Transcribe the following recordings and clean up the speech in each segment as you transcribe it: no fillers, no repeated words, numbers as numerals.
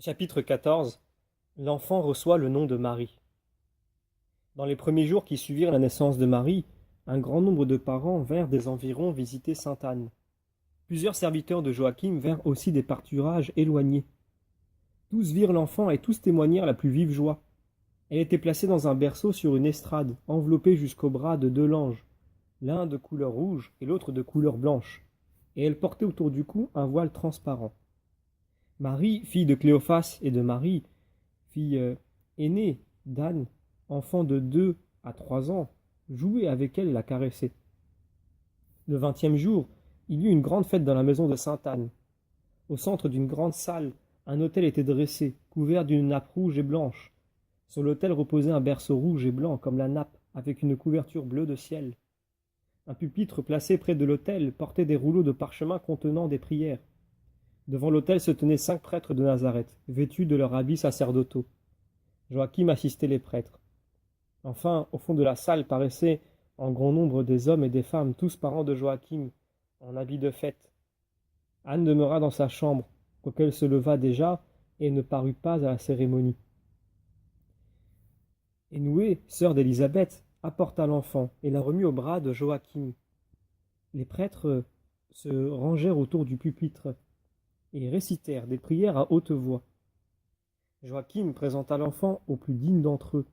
Chapitre 14. L'enfant reçoit le nom de Marie. Dans les premiers jours qui suivirent la naissance de Marie, un grand nombre de parents vinrent des environs visiter sainte Anne. Plusieurs serviteurs de Joachim vinrent aussi des pâturages éloignés. Tous virent l'enfant et tous témoignèrent la plus vive joie. Elle était placée dans un berceau sur une estrade, enveloppée jusqu'au bras de deux langes, l'un de couleur rouge et l'autre de couleur blanche, et elle portait autour du cou un voile transparent. Marie, fille de Cléophas et de Marie, fille aînée d'Anne, enfant de 2 à 3 ans, jouait avec elle et la caressait. Le 20e jour, il y eut une grande fête dans la maison de sainte Anne. Au centre d'une grande salle, un autel était dressé, couvert d'une nappe rouge et blanche. Sur l'autel reposait un berceau rouge et blanc comme la nappe, avec une couverture bleue de ciel. Un pupitre placé près de l'autel portait des rouleaux de parchemin contenant des prières. Devant l'autel se tenaient 5 prêtres de Nazareth, vêtus de leurs habits sacerdotaux. Joachim assistait les prêtres. Enfin, au fond de la salle paraissaient en grand nombre des hommes et des femmes, tous parents de Joachim, en habits de fête. Anne demeura dans sa chambre, quoiqu'elle se levât déjà et ne parut pas à la cérémonie. Énouée, sœur d'Élisabeth, apporta l'enfant et la remit au bras de Joachim. Les prêtres se rangèrent autour du pupitre et récitèrent des prières à haute voix. Joachim présenta l'enfant au plus digne d'entre eux,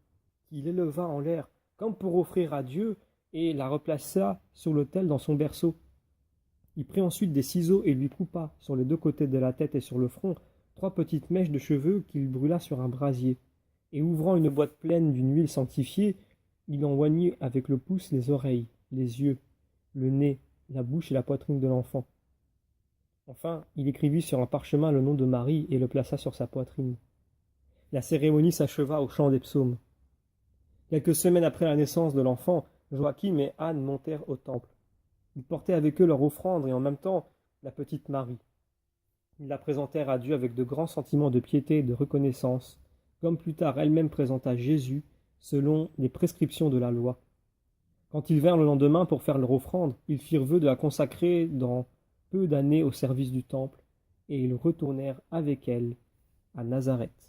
qui l'éleva en l'air comme pour offrir à Dieu et la replaça sur l'autel dans son berceau. Il prit ensuite des ciseaux et lui coupa, sur les 2 côtés de la tête et sur le front, 3 petites mèches de cheveux qu'il brûla sur un brasier, et ouvrant une boîte pleine d'une huile sanctifiée, il en oignit avec le pouce les oreilles, les yeux, le nez, la bouche et la poitrine de l'enfant. Enfin, il écrivit sur un parchemin le nom de Marie et le plaça sur sa poitrine. La cérémonie s'acheva au chant des psaumes. Quelques semaines après la naissance de l'enfant, Joachim et Anne montèrent au temple. Ils portaient avec eux leur offrande et en même temps la petite Marie. Ils la présentèrent à Dieu avec de grands sentiments de piété et de reconnaissance, comme plus tard elle-même présenta Jésus selon les prescriptions de la loi. Quand ils vinrent le lendemain pour faire leur offrande, ils firent vœu de la consacrer dans peu d'années au service du temple, et ils retournèrent avec elle à Nazareth.